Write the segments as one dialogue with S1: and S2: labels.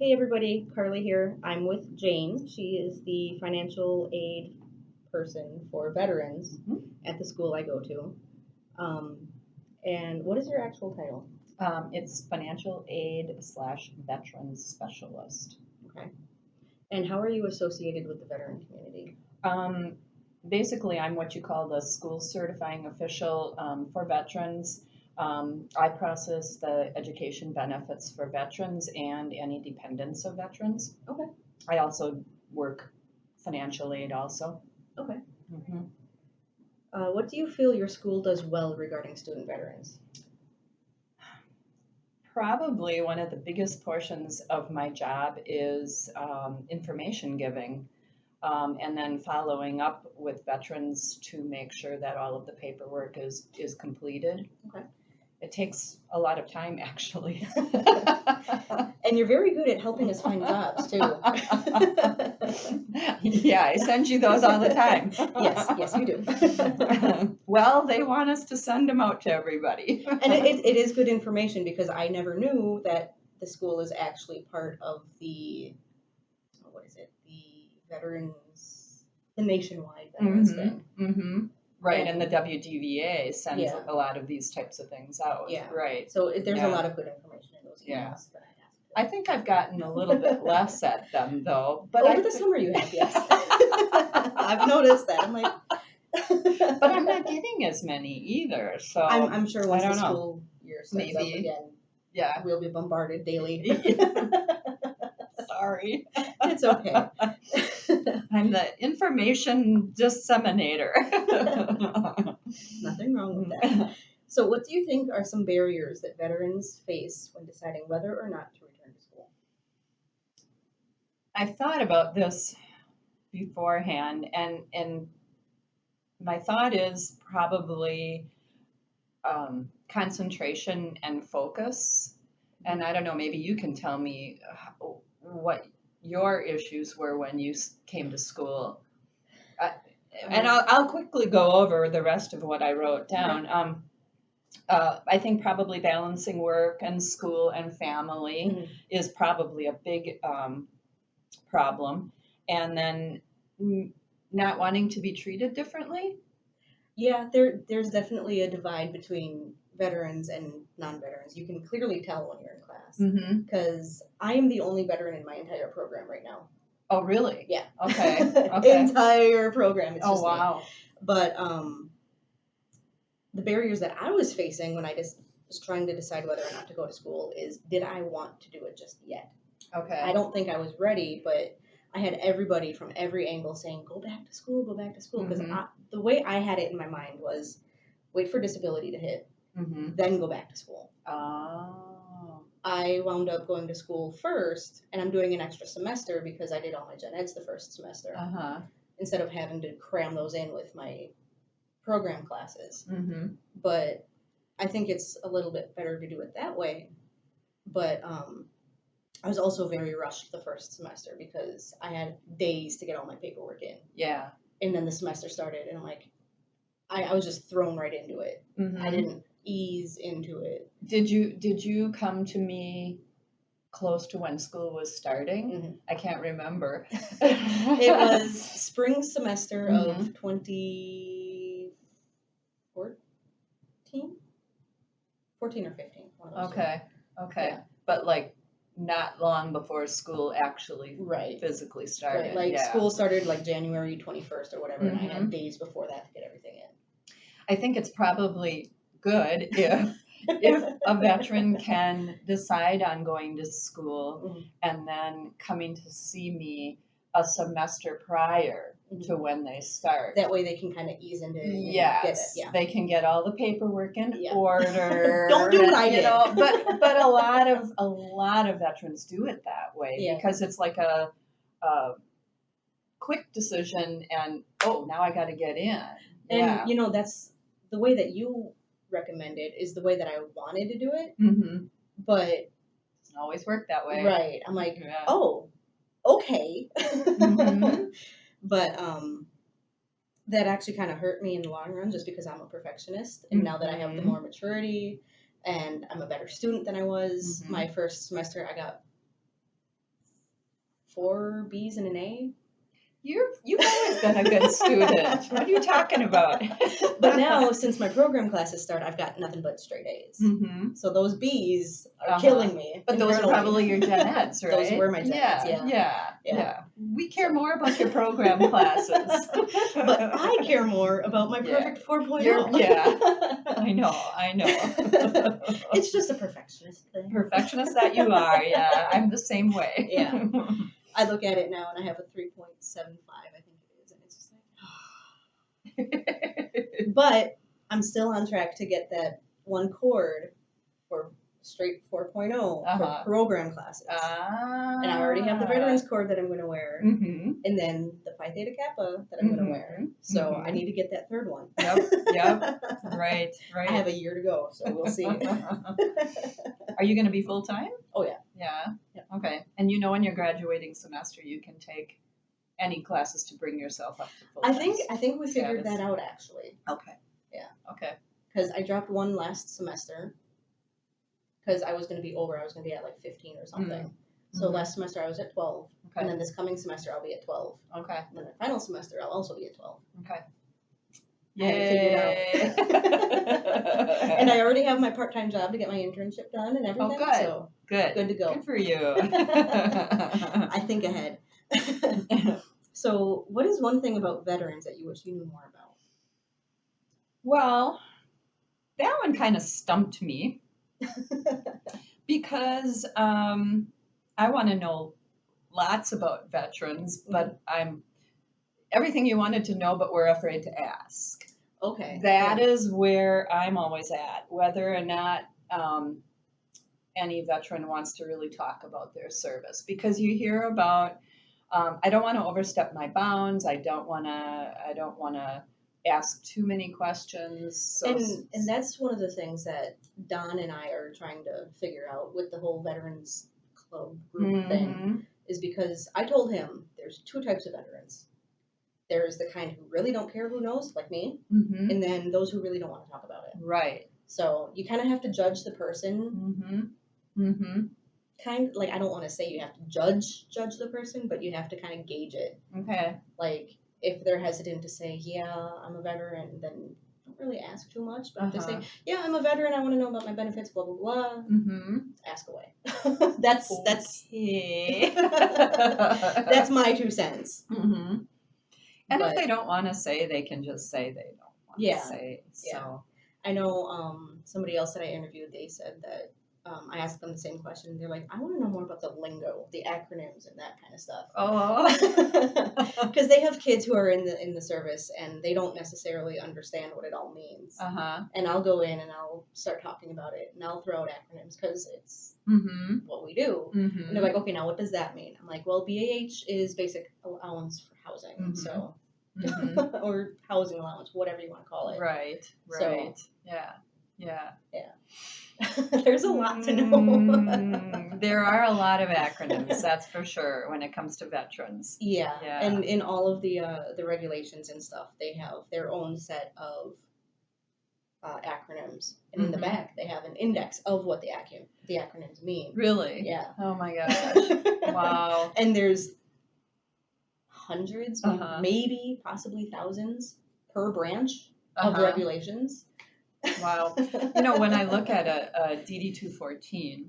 S1: Hey everybody, Carly here. I'm with Jayne. She is the financial aid person for veterans at the school I go to. Um, and what is your actual title?
S2: It's Financial Aide / Veterans Specialist.
S1: Okay. And how are you associated with the veteran community?
S2: Um, Basically, I'm what you call the school certifying official for veterans. I process the education benefits for veterans and any dependents of veterans.
S1: Okay.
S2: I also work financial aid also.
S1: Okay.
S2: hmm
S1: What do you feel your school does well regarding student veterans?
S2: Probably one of the biggest portions of my job is information giving. And then following up with veterans to make sure that all of the paperwork is completed.
S1: Okay.
S2: It takes a lot of time, actually.
S1: And you're very good at helping us find jobs too.
S2: Yeah, I send you those all the time.
S1: Yes, you do.
S2: Well, they want us to send them out to everybody.
S1: And it is good information because I never knew that the school is actually part of the, what is it, the nationwide veterans thing.
S2: Right, and the WDVA sends
S1: Yeah.
S2: a lot of these types of things out.
S1: Yeah.
S2: Right.
S1: So there's
S2: Yeah.
S1: a lot of good information in those emails
S2: Yeah.
S1: that I asked.
S2: I think I've gotten a little bit less at them though. But
S1: over the summer you have, yes. I've noticed that. I'm like,
S2: but I'm not getting as many either. So
S1: I'm sure once
S2: I
S1: the
S2: don't know.
S1: school year starts up
S2: Maybe.
S1: again,
S2: Yeah.
S1: we'll be bombarded daily.
S2: Sorry.
S1: It's okay.
S2: I'm the information disseminator.
S1: Nothing wrong with that. So, what do you think are some barriers that veterans face when deciding whether or not to return to school?
S2: I thought about this beforehand, and my thought is probably concentration and focus. And I don't know, maybe you can tell me what your issues were when you came to school. And I'll quickly go over the rest of what I wrote down. I think probably balancing work and school and family is probably a big problem. And then not wanting to be treated differently.
S1: Yeah, there's definitely a divide between veterans and non-veterans. You can clearly tell when you're in class because I am the only veteran in my entire program right now.
S2: Oh, really?
S1: Yeah.
S2: Okay. Okay.
S1: Entire program. It's
S2: oh,
S1: just
S2: wow.
S1: Me. But the barriers that I was facing when I just was trying to decide whether or not to go to school is, did I want to do it just yet?
S2: Okay.
S1: I don't think I was ready, but I had everybody from every angle saying, go back to school, because the way I had it in my mind was wait for disability to hit, then go back to school.
S2: Oh.
S1: I wound up going to school first, and I'm doing an extra semester because I did all my gen eds the first semester, instead of having to cram those in with my program classes. But I think it's a little bit better to do it that way. But I was also very rushed the first semester because I had days to get all my paperwork in.
S2: Yeah.
S1: And then the semester started, and I'm like, I was just thrown right into it. I didn't ease into it.
S2: Did you come to me close to when school was starting? I can't remember.
S1: It was spring semester of 2014? 14 or 15. One of those
S2: Okay.
S1: Yeah.
S2: But like not long before school actually physically started.
S1: Right. Like school started like January 21st or whatever, and I had days before that to get everything in.
S2: I think it's probably good if a veteran can decide on going to school and then coming to see me a semester prior to when they start.
S1: That way they can kind of ease into it.
S2: Yes,
S1: get it. Yeah.
S2: They can get all the paperwork in order.
S1: Don't do what I did.
S2: But a lot of veterans do it that way because it's like a quick decision and now I got to get in.
S1: And that's the way that you recommended is the way that I wanted to do it. But it
S2: doesn't always work that way.
S1: Right. I'm like, oh, okay. But that actually kind of hurt me in the long run just because I'm a perfectionist. And now that I have the more maturity and I'm a better student than I was, my first semester I got 4 B's and an A.
S2: You've always been a good student. What are you talking about?
S1: But now, since my program classes start, I've got nothing but straight A's. Mm-hmm. So those B's are killing me.
S2: But those are probably your gen eds, right?
S1: Those were my gen eds,
S2: yeah. We care more about your program classes.
S1: But I care more about my perfect 4.0.
S2: Yeah, I know.
S1: It's just a perfectionist thing.
S2: Perfectionist that you are, yeah. I'm the same way.
S1: Yeah. I look at it now and I have a 3.75, I think it is, and it's just like, but I'm still on track to get that one chord for straight 4.0 for program classes. And I already have the veterans cord that I'm going to wear, and then the Phi Theta Kappa that I'm going to wear. So I need to get that third one.
S2: Yep. Right.
S1: I have a year to go, so we'll see.
S2: Are you going to be full time?
S1: Oh yeah.
S2: Yeah. Okay. And in your graduating semester, you can take any classes to bring yourself up to full time.
S1: I think we figured that out actually.
S2: Okay.
S1: Yeah.
S2: Okay.
S1: Because I dropped one last semester. Because I was going to be over. I was going to be at like 15 or something. So last semester I was at 12. Okay. And then this coming semester I'll be at 12.
S2: Okay.
S1: And then the final semester I'll also be at 12.
S2: Okay.
S1: Yay! And I already have my part-time job to get my internship done and everything.
S2: Oh, good.
S1: So
S2: good
S1: to go.
S2: Good for you.
S1: I think ahead. So what is one thing about veterans that you wish you knew more about?
S2: Well, that one kind of stumped me. Because I want to know lots about veterans, but everything you wanted to know, but we're afraid to ask.
S1: Okay.
S2: That is where I'm always at, whether or not any veteran wants to really talk about their service. Because you hear about, I don't want to overstep my bounds. I don't want to ask too many questions. So,
S1: and that's one of the things that Don and I are trying to figure out with the whole Veterans Club group thing, is because I told him there's 2 types of veterans. There's the kind who really don't care who knows, like me, and then those who really don't want to talk about it.
S2: Right.
S1: So you kind of have to judge the person. Kind of, like, I don't want to say you have to judge the person, but you have to kind of gauge it.
S2: Okay.
S1: Like, if they're hesitant to say, yeah, I'm a veteran, then don't really ask too much. But if they say, yeah, I'm a veteran, I want to know about my benefits, blah, blah, blah, ask away. That's that's my 2 cents.
S2: And if they don't want to say, they can just say they don't want to say. So.
S1: Yeah. I know somebody else that I interviewed, they said that I asked them the same question. They're like, I want to know more about the lingo, the acronyms, and that kind of stuff.
S2: Oh,
S1: because they have kids who are in the service and they don't necessarily understand what it all means. And I'll go in and I'll start talking about it and I'll throw out acronyms because it's what we do. And they're like, okay, now what does that mean? I'm like, well, BAH is basic allowance for housing, so or housing allowance, whatever you want to call it.
S2: Right. So, yeah.
S1: There's a lot to know.
S2: There are a lot of acronyms, that's for sure, when it comes to veterans.
S1: Yeah. And in all of the regulations and stuff, they have their own set of acronyms. And in the back, they have an index of what the acronyms mean.
S2: Really?
S1: Yeah.
S2: Oh my gosh. Wow.
S1: And there's hundreds, maybe possibly thousands per branch of regulations.
S2: Wow. When I look at a DD-214,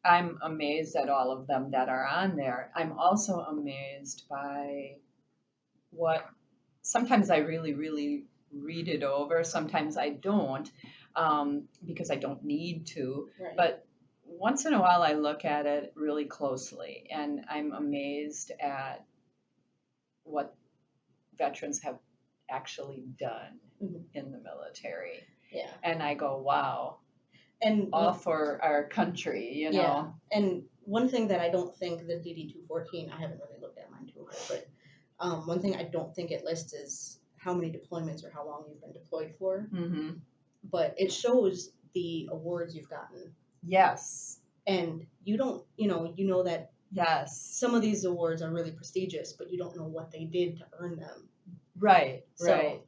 S2: I'm amazed at all of them that are on there. I'm also amazed by what, sometimes I really, really read it over. Sometimes I don't, because I don't need to. Right. But once in a while I look at it really closely, and I'm amazed at what veterans have actually done in the military. Yeah. And I go, wow. And all for our country,
S1: Yeah. And one thing that I don't think the DD-214, I haven't really looked at mine too hard, but one thing I don't think it lists is how many deployments or how long you've been deployed for. But it shows the awards you've gotten.
S2: Yes.
S1: And you don't, you know that some of these awards are really prestigious, but you don't know what they did to earn them.
S2: Right.
S1: So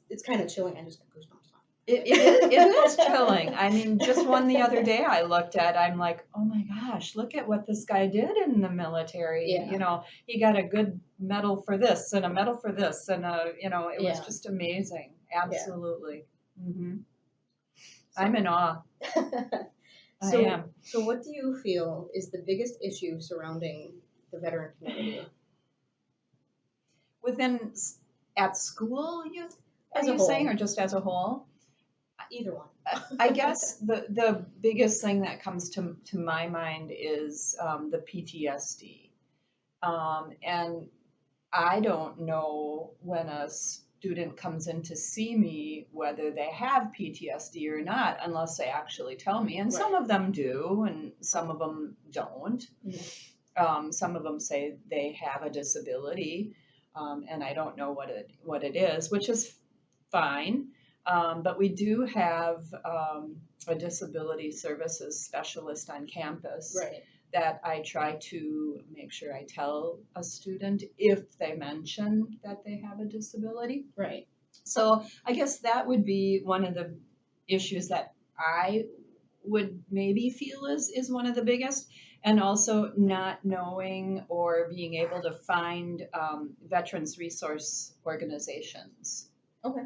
S1: it's kind of chilling. I just got goosebumps.
S2: It is chilling. I mean, just one the other day I looked at, I'm like, oh my gosh, look at what this guy did in the military.
S1: Yeah.
S2: You know, he got a good medal for this and a medal for this. And, it was
S1: Yeah.
S2: just amazing. Absolutely. Mm-hmm.
S1: So.
S2: I'm in awe.
S1: So,
S2: I am.
S1: So what do you feel is the biggest issue surrounding the veteran community?
S2: At school,
S1: As
S2: are
S1: a
S2: you
S1: whole.
S2: saying, or just as a whole?
S1: Either one.
S2: I guess the biggest thing that comes to my mind is the PTSD. And I don't know when a student comes in to see me whether they have PTSD or not unless they actually tell me. And some of them do, and some of them don't. Mm-hmm. Some of them say they have a disability, and I don't know what it is, which is fine. But we do have a disability services specialist on campus.
S1: Right.
S2: That I try to make sure I tell a student if they mention that they have a disability.
S1: Right.
S2: So I guess that would be one of the issues that I would maybe feel is one of the biggest, and also not knowing or being able to find veterans resource organizations.
S1: Okay.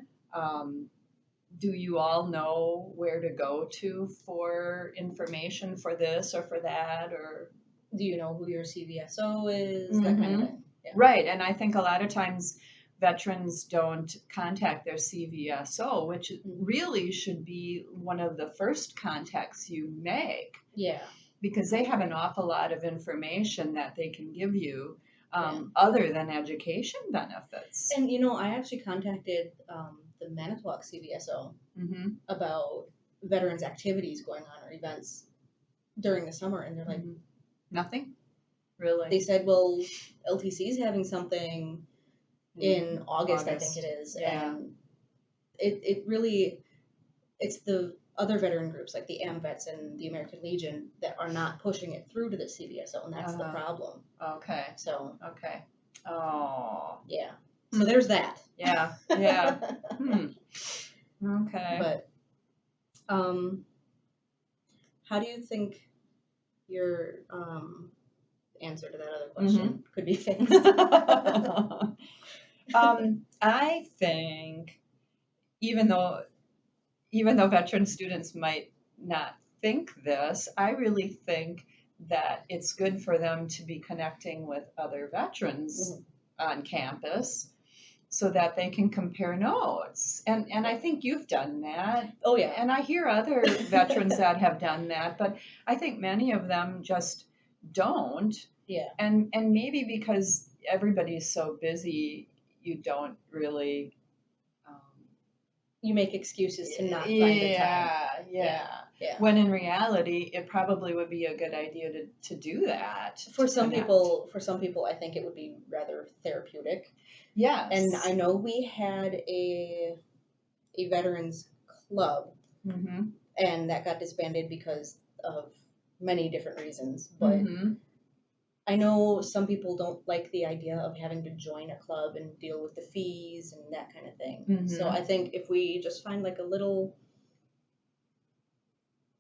S2: Do you all know where to go to for information for this or for that, or
S1: do you know who your CVSO is? Mm-hmm. That kind of thing.
S2: Yeah. Right, and I think a lot of times veterans don't contact their CVSO, which really should be one of the first contacts you make.
S1: Yeah.
S2: Because they have an awful lot of information that they can give you other than education benefits.
S1: And I actually contacted the Manitowoc CVSO about veterans activities going on or events during the summer, and they're like,
S2: nothing? Really?
S1: They said, well, LTC is having something in August, I think it is.
S2: Yeah.
S1: And it really, it's the other veteran groups like the AMVETS and the American Legion that are not pushing it through to the CVSO, and that's the problem.
S2: Okay.
S1: So.
S2: Okay. Oh.
S1: Yeah. So there's that.
S2: Yeah. Yeah. Okay.
S1: But, how do you think your answer to that other question could be fixed?
S2: I think even though veteran students might not think this, I really think that it's good for them to be connecting with other veterans on campus so that they can compare notes. And I think you've done that.
S1: Oh, yeah.
S2: And I hear other veterans that have done that, but I think many of them just don't.
S1: Yeah.
S2: And maybe because everybody's so busy, you don't really...
S1: you make excuses to not find the time.
S2: Yeah. When in reality, it probably would be a good idea to do that.
S1: For some people, I think it would be rather therapeutic.
S2: Yes.
S1: And I know we had a veterans club, and that got disbanded because of many different reasons. But I know some people don't like the idea of having to join a club and deal with the fees and that kind of thing. So I think if we just find like a little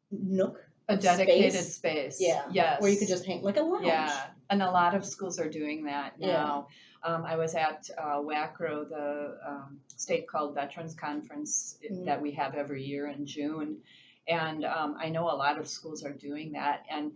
S1: nook,
S2: a dedicated space.
S1: Yeah.
S2: Yes.
S1: Where you could just hang, like a lounge.
S2: Yeah. And a lot of schools are doing that now. Yeah. I was at WACRO, the state called Veterans Conference that we have every year in June. And I know a lot of schools are doing that. And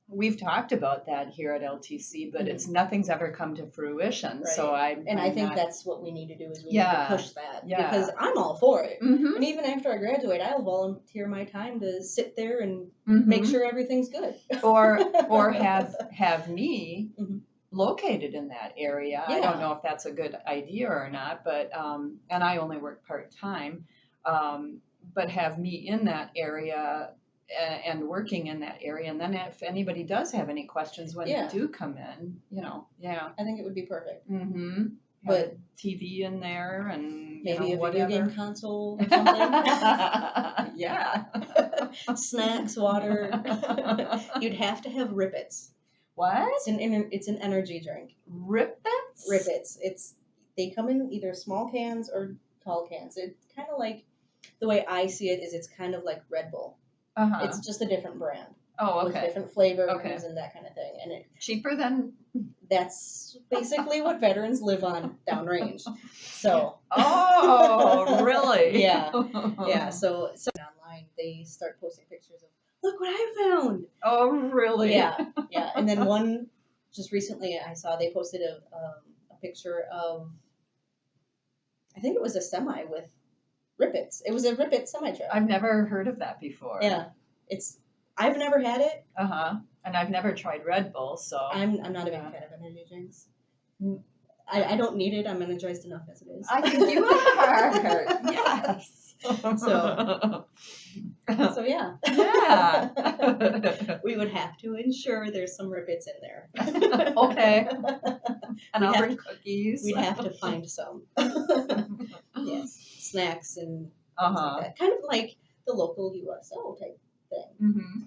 S2: we've talked about that here at LTC, but nothing's ever come to fruition. Right. So I
S1: think that's what we need to do is we need to push that because I'm all for it. And even after I graduate, I'll volunteer my time to sit there and make sure everything's good.
S2: or have me located in that area.
S1: Yeah.
S2: I don't know if that's a good idea or not, but and I only work part-time, but have me in that area and working in that area, and then if anybody does have any questions when they do come in,
S1: I think it would be perfect.
S2: But TV in there and
S1: maybe a
S2: whatever.
S1: video game console or something.
S2: Yeah.
S1: Snacks, water. You'd have to have Rippets.
S2: What?
S1: It's an energy drink.
S2: Rippets?
S1: Rippets. They come in either small cans or tall cans. It's kind of like The way I see it is it's kind of like Red Bull. It's just a different brand.
S2: Oh, okay.
S1: With different flavors and that kind of thing. And
S2: cheaper than?
S1: That's basically what veterans live on downrange. So.
S2: Oh, really?
S1: Yeah. So online they start posting pictures of, look what I found.
S2: Oh, really?
S1: Yeah. And then just recently I saw they posted a picture of, I think it was a semi with Rippets. It was a Rippet semi truck.
S2: I've never heard of that before.
S1: Yeah. I've never had it.
S2: And I've never tried Red Bull, so
S1: I'm not a big fan of energy drinks. I don't need it. I'm energized enough as it is.
S2: I think you are. Yes.
S1: So yeah.
S2: Yeah.
S1: We would have to ensure there's some Rippets in there.
S2: Okay. And I'll bring cookies.
S1: We'd have to find some. Yes. Snacks and things like that. Kind of like the local USO type thing.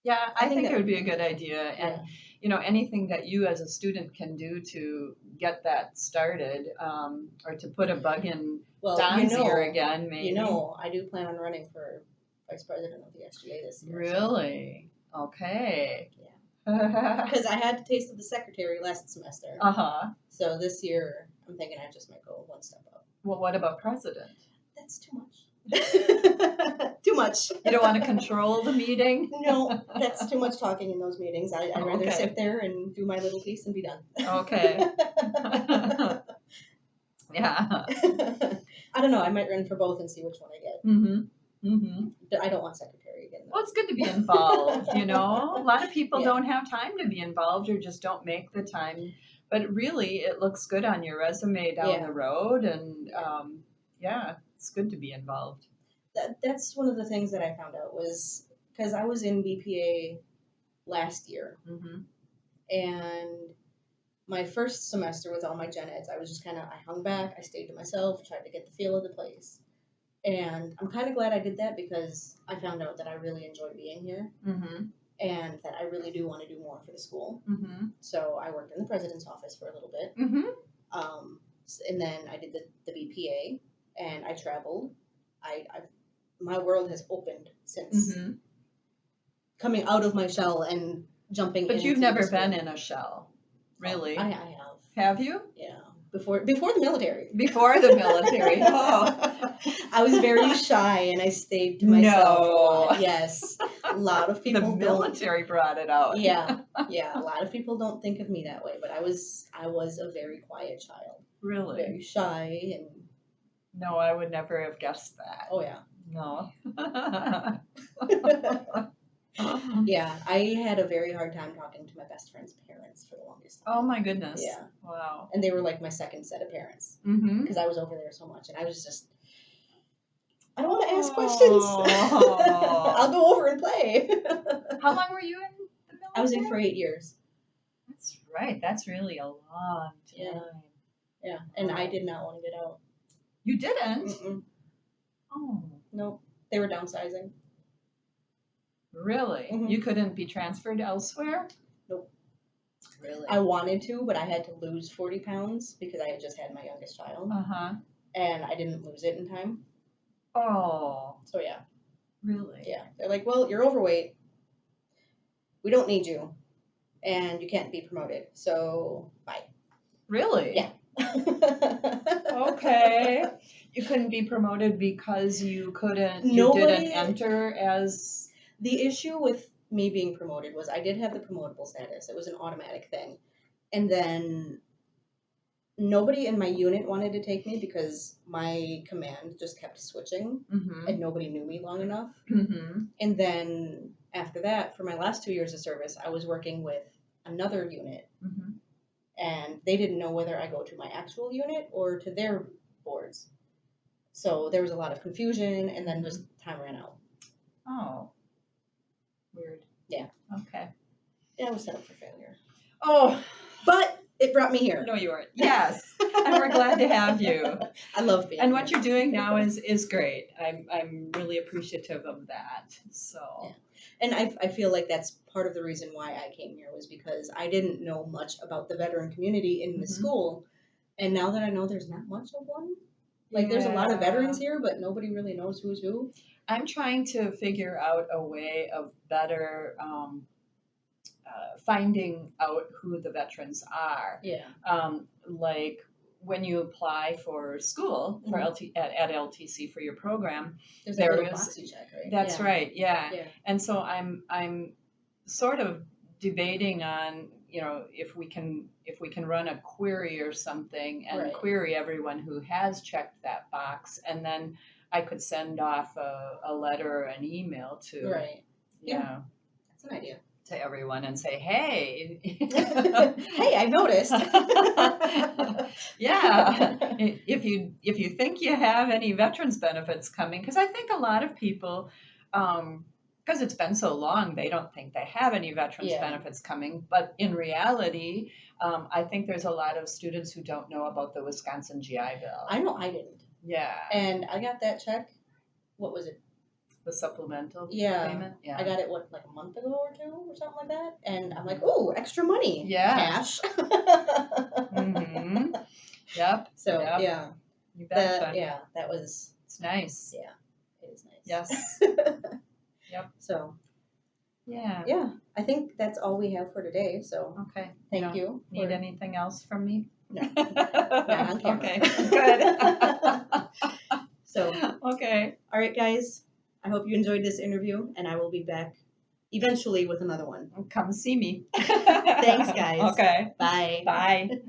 S2: Yeah, I think it would be a good idea. And, anything that you as a student can do to get that started, or to put a bug in Don's ear again, maybe.
S1: I do plan on running for vice president of the SGA this year.
S2: Really? So. Okay.
S1: Yeah. Because I had to taste of the secretary last semester. So this year, I'm thinking I just might go one step up.
S2: Well, what about president?
S1: That's too much. Too much.
S2: You don't want to control the meeting?
S1: No, that's too much talking in those meetings. I'd rather sit there and do my little piece and be done.
S2: Okay. Yeah.
S1: I don't know. I might run for both and see which one I get. I don't want secretary again, though.
S2: Well, it's good to be involved, A lot of people don't have time to be involved or just don't make the time. But really, it looks good on your resume down the road. And, it's good to be involved.
S1: That's one of the things that I found out was because I was in BPA last year. And my first semester with all my gen eds, I was just I hung back, I stayed to myself, tried to get the feel of the place. And I'm kind of glad I did that because I found out that I really enjoy being here. And that I really do want to do more for the school. So I worked in the president's office for a little bit. And then I did the BPA, and I traveled. My world has opened since coming out of my shell and jumping into.
S2: But you've never been in a shell, really?
S1: I have.
S2: Have you?
S1: Yeah. Before the military.
S2: Before the military. Oh.
S1: I was very shy and I stayed to myself.
S2: No.
S1: Yes. A lot of people
S2: The military brought it out.
S1: Yeah. A lot of people don't think of me that way, but I was a very quiet child.
S2: Really?
S1: Very shy and.
S2: No, I would never have guessed that.
S1: Oh yeah.
S2: No.
S1: Yeah, I had a very hard time talking to my best friend's parents for the longest time.
S2: Oh my goodness.
S1: Yeah.
S2: Wow.
S1: And they were like my second set of parents because I was over there so much, and I was just, I don't want to ask questions. I'll go over and play.
S2: How long were you in the military?
S1: I was in for 8 years.
S2: That's right. That's really a long time.
S1: Yeah, and I did not want to get out.
S2: You didn't?
S1: Mm-mm.
S2: Oh.
S1: Nope. They were downsizing.
S2: Really? You couldn't be transferred elsewhere?
S1: Nope.
S2: Really?
S1: I wanted to, but I had to lose 40 pounds because I had just had my youngest child. And I didn't lose it in time.
S2: Oh.
S1: So yeah.
S2: Really?
S1: Yeah. They're like, well, you're overweight. We don't need you. And you can't be promoted. So bye.
S2: Really?
S1: Yeah.
S2: Okay. You couldn't be promoted because you didn't enter as...
S1: The issue with me being promoted was I did have the promotable status. It was an automatic thing. And then nobody in my unit wanted to take me because my command just kept switching and nobody knew me long enough. And then after that, for my last 2 years of service, I was working with another unit. And they didn't know whether I go to my actual unit or to their boards. So there was a lot of confusion, and then just time ran out.
S2: Oh. Weird.
S1: Yeah.
S2: Okay.
S1: Yeah, I was set up for failure.
S2: Oh.
S1: But it brought me here.
S2: No, you weren't. Yes. And we're glad to have you.
S1: I love being
S2: And
S1: here.
S2: what you're doing now is great. I'm really appreciative of that. So.
S1: Yeah. And I feel like that's part of the reason why I came here was because I didn't know much about the veteran community in the school. And now that I know there's not much of one, Like, there's a lot of
S2: Yeah.
S1: veterans here, but nobody really knows who's who.
S2: I'm trying to figure out a way of better finding out who the veterans are.
S1: Yeah.
S2: Like when you apply for school for at LTC for your program,
S1: there's
S2: there
S1: that little
S2: is
S1: box you check, right?
S2: that's right, yeah.
S1: Yeah.
S2: And so I'm sort of debating on, you know, if we can run a query or something and
S1: Right.
S2: query everyone who has checked that box, and then I could send off a letter or an email to
S1: Right. Yeah. That's an idea.
S2: to everyone and say, hey,
S1: hey, I noticed.
S2: yeah, if you think you have any veterans benefits coming, because I think a lot of people, because it's been so long, they don't think they have any veterans benefits coming. But in reality, I think there's a lot of students who don't know about the Wisconsin GI Bill.
S1: I know I didn't.
S2: Yeah.
S1: And I got that check. What was it?
S2: The supplemental
S1: payment? Yeah. I got it, like a month ago or two or something like that. And I'm like, ooh, extra money.
S2: Yeah.
S1: Cash.
S2: Mm-hmm. Yep.
S1: So,
S2: yep.
S1: Yeah.
S2: You betcha.
S1: That was...
S2: It's nice.
S1: Yeah, it is nice.
S2: Yes. Yep.
S1: So...
S2: Yeah.
S1: Yeah, I think that's all we have for today. So,
S2: okay.
S1: Thank you.
S2: Need anything else from me?
S1: No. Not on camera.
S2: Okay. Good.
S1: So,
S2: okay.
S1: All right, guys. I hope you enjoyed this interview, and I will be back eventually with another one.
S2: Come see me.
S1: Thanks, guys.
S2: Okay.
S1: Bye.
S2: Bye.